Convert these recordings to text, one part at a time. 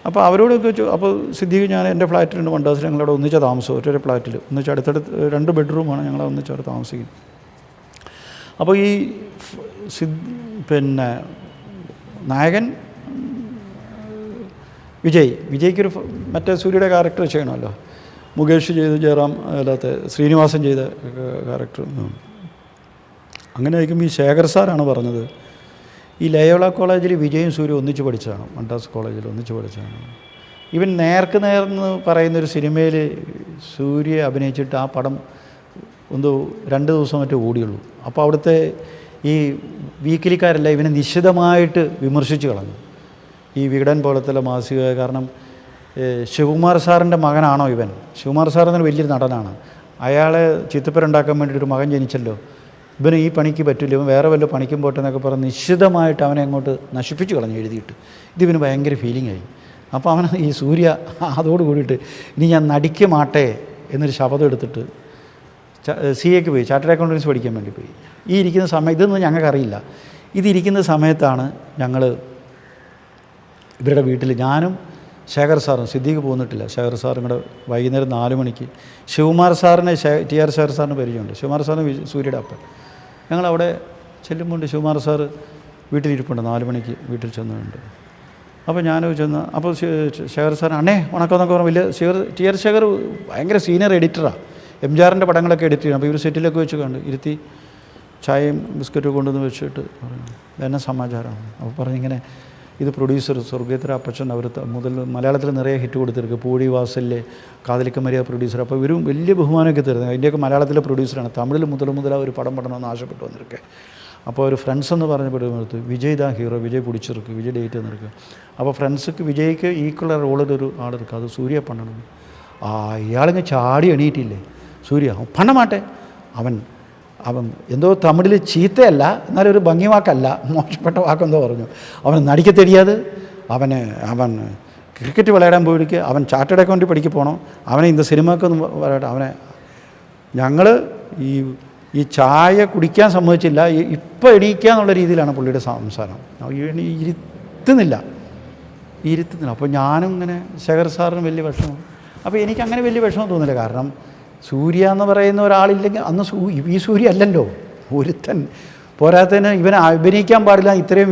അപ്പോൾ അവരോടൊക്കെ അപ്പോൾ സിദ്ദീഖ് ഞാൻ എൻ്റെ ഫ്ലാറ്റിലുണ്ട് മണ്ടാസിൽ, ഞങ്ങളവിടെ ഒന്നിച്ച താമസം, ഒറ്റൊരു ഫ്ലാറ്റിൽ ഒന്നിച്ച് അടുത്തടുത്ത് 2 ബെഡ്റൂമാണ് ഞങ്ങൾ ഒന്നിച്ചവിടെ താമസിക്കുന്നത്. അപ്പോൾ ഈ പിന്നെ നായകൻ വിജയ്ക്കൊരു മറ്റേ സൂര്യയുടെ ക്യാരക്ടർ ചെയ്യണമല്ലോ, മുകേഷ് ചെയ്ത് ജയറാം അല്ലാത്ത ശ്രീനിവാസൻ ചെയ്ത ക്യാരക്ടർ. അങ്ങനെ ആയിരിക്കുമ്പോൾ ഈ ശേഖർ സാറാണ് പറഞ്ഞത്, ഈ ലയോള കോളേജിൽ വിജയും സൂര്യ ഒന്നിച്ച് പഠിച്ചതാണ്, മദ്രാസ് കോളേജിൽ ഒന്നിച്ച് പഠിച്ചതാണ്. ഇവൻ നേർക്ക് നേർന്ന് പറയുന്നൊരു സിനിമയിൽ സൂര്യ അഭിനയിച്ചിട്ട് ആ പടം എന്തോ 2 ദിവസം മറ്റേ ഓടിയുള്ളൂ. അപ്പോൾ അവിടുത്തെ ഈ വീക്കിലിക്കാരെല്ലാം ഇവനെ നിശിതമായിട്ട് വിമർശിച്ച് കളഞ്ഞു, ഈ വികടൻ പോലത്തെ മാസിക. കാരണം ശിവകുമാർ സാറിൻ്റെ മകനാണോ ഇവൻ? ശിവകുമാർ സാർ എന്നൊരു വലിയൊരു നടനാണ്, അയാളെ ചിത്തപ്പേരുണ്ടാക്കാൻ വേണ്ടിയിട്ടൊരു മകൻ ജനിച്ചല്ലോ, ഇവന് ഈ പണിക്ക് പറ്റില്ല, ഇവൻ വേറെ വല്ല പണിക്കും പോട്ടെ എന്നൊക്കെ പറഞ്ഞ് നിശ്ചിതമായിട്ട് അവനെ അങ്ങോട്ട് നശിപ്പിച്ച് കളഞ്ഞു എഴുതിയിട്ട്. ഇതിവന് ഭയങ്കര ഫീലിംഗായി. അപ്പോൾ അവൻ ഈ സൂര്യ അതോട് കൂടിയിട്ട് ഇനി ഞാൻ നടിക്ക് മാട്ടെ എന്നൊരു ശബ്ദം എടുത്തിട്ട് CA പോയി, ചാർട്ടേഡ് അക്കൗണ്ടൻസി പഠിക്കാൻ വേണ്ടി പോയി. ഈ ഇരിക്കുന്ന സമയം ഇതൊന്നും ഞങ്ങൾക്കറിയില്ല. ഇതിരിക്കുന്ന സമയത്താണ് ഞങ്ങൾ ഇവരുടെ വീട്ടിൽ ഞാനും ശേഖർ സാറും, സിദ്ദീഖ് പോന്നിട്ടില്ല, ശേഖർ സാറും കൂടെ വൈകുന്നേരം 4 മണിക്ക് ശിവകുമാർ സാറിനെ TR ശേഖർ സാറിന് പരിചയമുണ്ട്, ശിവകുമാർ സാറിന് സൂര്യയുടെ അപ്പൻ. ഞങ്ങളവിടെ ചെല്ലുമ്പോൾ ശിവകുമാർ സാറ് വീട്ടിലിരിപ്പുണ്ട്, 4 മണിക്ക് വീട്ടിൽ ചെന്നുണ്ട്. അപ്പോൾ ഞാൻ ചെന്ന് അപ്പോൾ ശേഖർ സാർ അണ്ണേ ഉണക്കമെന്നൊക്കെ പറഞ്ഞാൽ വലിയ TR ശേഖർ ഭയങ്കര സീനിയർ എഡിറ്ററാണ്, MJRൻ്റെ പടങ്ങളൊക്കെ എഡിറ്റ് ചെയ്യണം. അപ്പോൾ ഇവർ സെറ്റിലൊക്കെ വെച്ച് കണ്ട് ഇരുത്തി ചായയും ബിസ്ക്കറ്റും കൊണ്ടുവന്ന് വെച്ചിട്ട് പറഞ്ഞു എന്നെ സമാചാരമാണ്. അപ്പോൾ പറഞ്ഞിങ്ങനെ ഇത് പ്രൊഡ്യൂസർ സ്വർഗേത്ര അപ്പച്ചൻ അവർ മലയാളത്തിൽ നിറയെ ഹിറ്റ് കൊടുത്തിരിക്കുക, പൂഴി വാസലിലെ കാതലിക്ക മരിയ പ്രൊഡ്യൂസർ. അപ്പോൾ ഇവരും വലിയ ബഹുമാനമൊക്കെ തരുന്നത്, അതിൻ്റെയൊക്കെ മലയാളത്തിലെ പ്രൊഡ്യൂസറാണ്, തമിഴിൽ മുതലാ ഒരു പടം പടണമെന്ന് ആശപ്പെട്ട് വന്നിരിക്കുക. അപ്പോൾ ഒരു ഫ്രണ്ട്സ് എന്ന് പറഞ്ഞപ്പെടുന്നത് വിജയ് ദാ ഹീറോ, വിജയ് പിടിച്ചിருக்கு, വിജയ് ഡേറ്റ് നിൽക്കുക. അപ്പോൾ ഫ്രണ്ട്സുക്ക് വിജയ്ക്ക് ഈക്വൽ റോളിലൊരു ആളെടുക്കുക, അത് സൂര്യ പണ്ണണം. ഇയാളിങ്ങ് ചാടി എണീറ്റില്ലേ സൂര്യ, പണ്ണമാട്ടെ. അവൻ എന്തോ തമിഴിൽ ചീത്തയല്ല, എന്നാലും ഒരു ഭംഗി വാക്കല്ല, മോശപ്പെട്ട വാക്കെന്തോ പറഞ്ഞു. അവന് നടിക്ക തെരിയാതെ, അവൻ ക്രിക്കറ്റ് വിളയാടാൻ പോയിരിക്കുക, അവൻ ചാർട്ടേഡ് അക്കൗണ്ടിൽ പഠിக்க പോകണം, അവനെ ഇന്ന സിനിമക്കൊന്നും പറയട്ടെ. അവനെ ഞങ്ങൾ ഈ ചായ കുടിക്കാൻ സമ്മതിച്ചില്ല, ഇപ്പം എണീക്കുക എന്നുള്ള രീതിയിലാണ് പുള്ളിയുടെ സംസാരം. ഇരുത്തുന്നില്ല. അപ്പോൾ ഞാനും ഇങ്ങനെ ശേഖർ സാറിന് വലിയ വിഷമം. അപ്പോൾ എനിക്കങ്ങനെ വലിയ വിഷമം തോന്നില്ല, കാരണം സൂര്യ എന്ന് പറയുന്ന ഒരാളില്ലെങ്കിൽ അന്ന് ഈ സൂര്യ അല്ലല്ലോ ഒരുത്തൻ. പോരാത്തതിന് ഇവനെ അഭിനയിക്കാൻ പാടില്ല, ഇത്രയും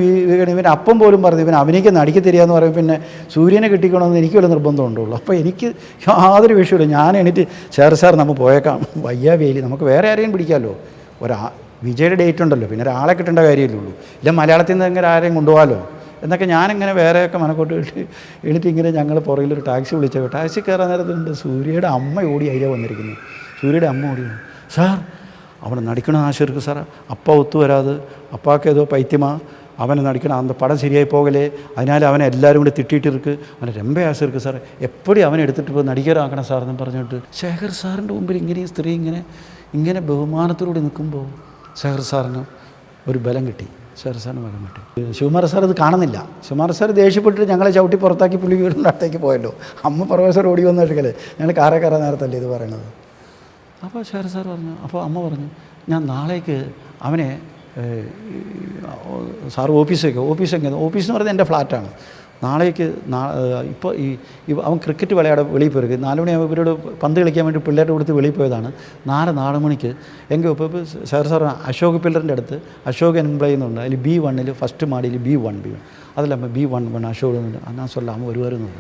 ഇവൻ അപ്പം പോലും പറഞ്ഞു ഇവൻ അഭിനയിക്കാൻ നടിക്ക് തരികയെന്ന് പറയും. പിന്നെ സൂര്യനെ കിട്ടിക്കണമെന്ന് എനിക്ക് വല്ല നിർബന്ധമുണ്ടുള്ളൂ. അപ്പോൾ എനിക്ക് യാതൊരു വിഷയമില്ല. ഞാൻ എണീറ്റ് സാർ നമുക്ക് പോയേക്കാം, വയ്യ വേലി, നമുക്ക് വേറെ ആരെയും പിടിക്കാമല്ലോ, വിജയുടെ ഡേറ്റ് ഉണ്ടല്ലോ, പിന്നെ ഒരാളെ കിട്ടേണ്ട കാര്യമല്ലേ ഉള്ളൂ, ഇല്ല മലയാളത്തിൽ നിന്ന് എങ്ങനെ ആരെയും കൊണ്ടുപോകാമല്ലോ എന്നൊക്കെ ഞാനിങ്ങനെ വേറെയൊക്കെ മനക്കോട്ട് എണീറ്റ് ഇങ്ങനെ ഞങ്ങൾ പുറകിലൊരു ടാക്സി വിളിച്ചോ. ടാക്സി കയറാൻ നേരത്തുണ്ട് സൂര്യയുടെ അമ്മ ഓടി അതിലെ വന്നിരിക്കുന്നു. സൂര്യയുടെ അമ്മ ഓടിയാണ്, സാർ അവനെ നടിക്കണം ആശിർക്ക് സാർ, അപ്പ ഒത്തു വരാതെ, അപ്പാക്ക് ഏതോ പൈത്യമാ, അവനെ നടിക്കണം, അന്ത പടം ശരിയായി പോകലേ, അതിനാൽ അവനെ എല്ലാവരും കൂടി തിട്ടിയിട്ടിருக்கு, അവനെ രമ്പ ആശിർക്ക് സാർ, എപ്പോഴും അവനെ എടുത്തിട്ട് ഇപ്പോൾ നടിക്കാറാക്കണം സാർ എന്ന് പറഞ്ഞിട്ട് ശേഖർ സാറിൻ്റെ മുമ്പിൽ ഇങ്ങനെ സ്ത്രീ ഇങ്ങനെ ബഹുമാനത്തോടെ നിൽക്കുമ്പോൾ ശേഖർ സാറിന് ഒരു ബലം കിട്ടി. ശേഖർ സാറിന് ബലം കിട്ടി. ശിവകുമാർ സാർ അത് കാണുന്നില്ല. ശിവകുമാർ സാർ ദേഷ്യപ്പെട്ടിട്ട് ഞങ്ങളെ ചവിട്ടി പുറത്താക്കി പുള്ളി വീടിൻ്റെ അടുത്തേക്ക് പോയല്ലോ. അമ്മ പ്രൊഫസർ ഓടി വന്ന കേട്ടല്ലേ, ഞങ്ങൾ കാറേ കയറാൻ നേരത്തല്ലേ ഇത് പറയണത്. അപ്പോൾ ശേഖർ സാർ പറഞ്ഞു, അപ്പോൾ അമ്മ പറഞ്ഞു ഞാൻ നാളേക്ക് അവനെ സാർ ഓഫീസ് എന്ന് പറയുന്നത് എൻ്റെ ഫ്ലാറ്റാണ്, നാളേക്ക് ഇപ്പോൾ അവൻ ക്രിക്കറ്റ് വിളയാടെ വെളിയിൽ പോയിരിക്കും. 4 മണിയാകുമ്പോൾ ഇവരോട് പന്ത് കളിക്കാൻ വേണ്ടി പിള്ളേരുടെ കൊടുത്ത് വെളിയിൽ പോയതാണ്. 4 മണിക്ക് എങ്കിൽ ഇപ്പോൾ സാർ അശോക് പില്ലറിൻ്റെ അടുത്ത് അശോക് എൻപ്ലോയി എന്നുണ്ട്, അതിൽ B1 ഫസ്റ്റ് മാടിയിൽ B1 അതല്ല B1 അശോക് എന്നുണ്ട്, അന്നാ സൊല്ലാമ വരുമായിരുന്നു.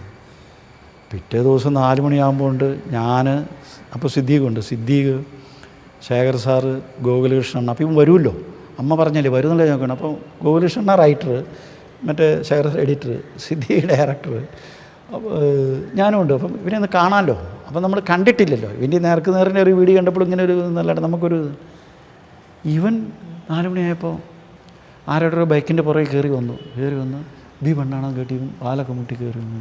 പിറ്റേ ദിവസം 4 മണിയാകുമ്പോൾ ഉണ്ട് ഞാൻ, അപ്പോൾ സിദ്ദീഖ് ശേഖർ സാറ് ഗോകുലകൃഷ്ണൻ, അപ്പോൾ ഇവൻ വരുമല്ലോ, അമ്മ പറഞ്ഞല്ലേ വരുന്നില്ല നോക്കണം. അപ്പോൾ ഗോകുലകൃഷ്ണൻ റൈറ്റർ, മറ്റേ ശേഖർ എഡിറ്റർ, സിദ്ദീഖ് ഡയറക്ടർ, ഞാനും ഉണ്ട്. അപ്പം ഇവനെ ഒന്ന് കാണാമല്ലോ, അപ്പം നമ്മൾ കണ്ടിട്ടില്ലല്ലോ, ഇവൻ്റെ നേർക്കുനേറിൻ്റെ ഒരു വീഡിയോ കണ്ടപ്പോൾ ഇങ്ങനെ ഒരു നല്ലതായിട്ട് നമുക്കൊരു ഇവൻ 4 മണിയായപ്പോൾ ആരുടെ ബൈക്കിൻ്റെ പുറകെ കയറി വന്നു B1 കേട്ടി പാലൊക്കെ മുട്ടി കയറി വന്നു.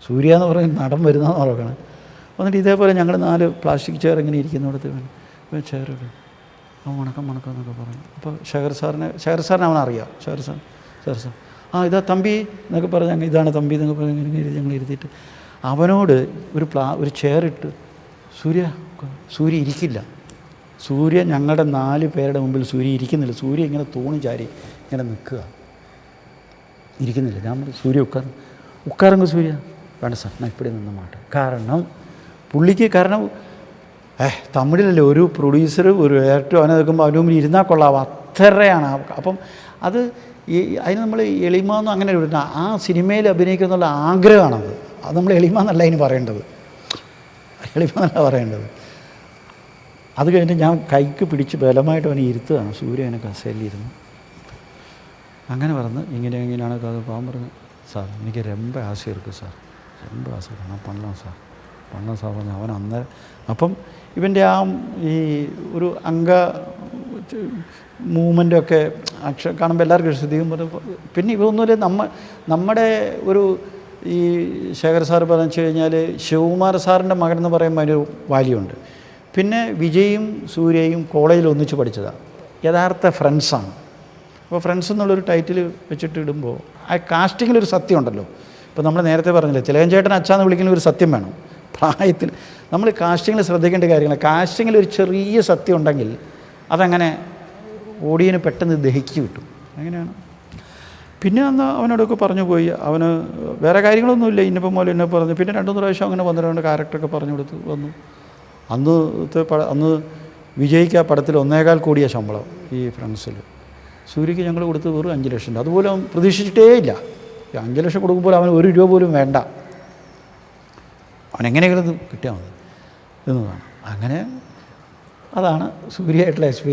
സൂര്യ എന്ന് പറയുന്ന നടൻ വരുന്നതെന്ന് നോക്കണം. എന്നിട്ട് ഇതേപോലെ ഞങ്ങൾ 4 പ്ലാസ്റ്റിക് ചെയർ ഇങ്ങനെ ഇരിക്കുന്നിടത്ത് ചെയറിട്ട് വണക്കം എന്നൊക്കെ പറഞ്ഞു. അപ്പോൾ ശേഖർ സാറിനെ അവനറിയാം. ശേഖർ സാർ ഇതാ തമ്പി എന്നൊക്കെ പറഞ്ഞ് ഇതാണ് തമ്പി എന്നൊക്കെ പറഞ്ഞ് ഇങ്ങനെ ഞങ്ങൾ ഇരുത്തിയിട്ട് അവനോട് ഒരു ചെയറിട്ട് സൂര്യ ഇരിക്കില്ല. സൂര്യ ഞങ്ങളുടെ 4 പേരുടെ മുമ്പിൽ സൂര്യ ഇരിക്കുന്നില്ല. സൂര്യ ഇങ്ങനെ തൂണി ചാരി ഇങ്ങനെ നിൽക്കുക, ഇരിക്കുന്നില്ല. ഞാൻ സൂര്യ ഉക്കാറെങ്കിൽ സൂര്യ വേണ്ട സാർ ഞാൻ ഇപ്പടി നിന്ന മാട്ടെ. കാരണം തമിഴിലല്ലേ ഒരു പ്രൊഡ്യൂസർ ഒരു ഡയറക്ടർ അവനെ നിൽക്കുമ്പോൾ അവൻ്റെ മുമ്പിൽ ഇരുന്നാൽ കൊള്ളാവും, അത്രയാണ്. അപ്പം അത് അതിന് നമ്മൾ എളിമാന്നും അങ്ങനെ വിടുന്ന ആ സിനിമയിൽ അഭിനയിക്കുന്നുള്ള ആഗ്രഹമാണത്. അത് നമ്മൾ എളിമാന്നല്ല അതിന് പറയേണ്ടത്, എളിമാന്നല്ല പറയേണ്ടത്. അത് കഴിഞ്ഞിട്ട് ഞാൻ കൈക്ക് പിടിച്ച് ബലമായിട്ട് അവനെ ഇരുത്തുകയാണ്. സൂര്യ അവനെ കസേരയിലിരുന്നു. അങ്ങനെ പറഞ്ഞ് ഇങ്ങനെയാണ് അത് പോകാൻ പറഞ്ഞു. സാർ എനിക്ക് രമ്പ ആശ ഇருக்கு സാർ, രമ്പ ആശ ഞാൻ പണ്ണാം സാർ പറഞ്ഞു. അവൻ അന്നേരം അപ്പം ഇവൻ്റെ ആ ഈ ഒരു അംഗ മൂവ്മെൻറ്റൊക്കെ കാണുമ്പോൾ എല്ലാവർക്കും ശ്രദ്ധിക്കും. പിന്നെ ഇവൊന്നുമില്ല, നമ്മുടെ ഒരു ഈ ശേഖർ സാർ പറഞ്ഞു വെച്ച് കഴിഞ്ഞാൽ ശിവകുമാർ സാറിൻ്റെ മകൻ എന്ന് പറയുമ്പോൾ അതിനൊരു വാല്യുണ്ട്. പിന്നെ വിജയും സൂര്യയും കോളേജിൽ ഒന്നിച്ച് പഠിച്ചതാണ്, യഥാർത്ഥ ഫ്രണ്ട്സാണ്. അപ്പോൾ ഫ്രണ്ട്സ് എന്നുള്ളൊരു ടൈറ്റിൽ വെച്ചിട്ട് ഇടുമ്പോൾ ആ കാസ്റ്റിങ്ങിലൊരു സത്യം ഉണ്ടല്ലോ. ഇപ്പോൾ നമ്മൾ നേരത്തെ പറഞ്ഞില്ലേ, ചിലയഞ്ചേട്ടൻ അച്ഛാന്ന് വിളിക്കുന്ന ഒരു സത്യം വേണം പ്രായത്തിൽ. നമ്മൾ കാസ്റ്റിങ്ങിൽ ശ്രദ്ധിക്കേണ്ട കാര്യങ്ങൾ, കാസ്റ്റിങ്ങിൽ ഒരു ചെറിയ സത്യം ഉണ്ടെങ്കിൽ അതങ്ങനെ ഓഡിയന് പെട്ടെന്ന് ദഹിക്ക് കിട്ടും. അങ്ങനെയാണ്. പിന്നെ അന്ന് അവനോടൊക്കെ പറഞ്ഞു പോയി. അവന് വേറെ കാര്യങ്ങളൊന്നുമില്ല, ഇന്നിപ്പം പോലെ എന്നെ പറഞ്ഞു. പിന്നെ 2-3 പ്രാവശ്യം അങ്ങനെ 1-2 ക്യാരക്ടറൊക്കെ പറഞ്ഞു കൊടുത്ത് വന്നു. അന്ന് വിജയ്ക്ക് ആ പടത്തിൽ 1.25 കോടിയ ശമ്പളം ഈ ഫ്രണ്ട്സിൽ. സൂര്യക്ക് ഞങ്ങൾ കൊടുത്ത് വെറും 5 ലക്ഷം. അതുപോലെ അവൻ പ്രതീക്ഷിച്ചിട്ടേ ഇല്ല. 5 ലക്ഷം കൊടുക്കുമ്പോൾ അവന് 1 രൂപ പോലും വേണ്ട, അവനെങ്ങനെയെങ്കിലും കിട്ടിയാൽ മതി എന്നതാണ്. അങ്ങനെ അതാണ് സൂര്യയായിട്ടുള്ള എക്സ്പീരിയൻസ്.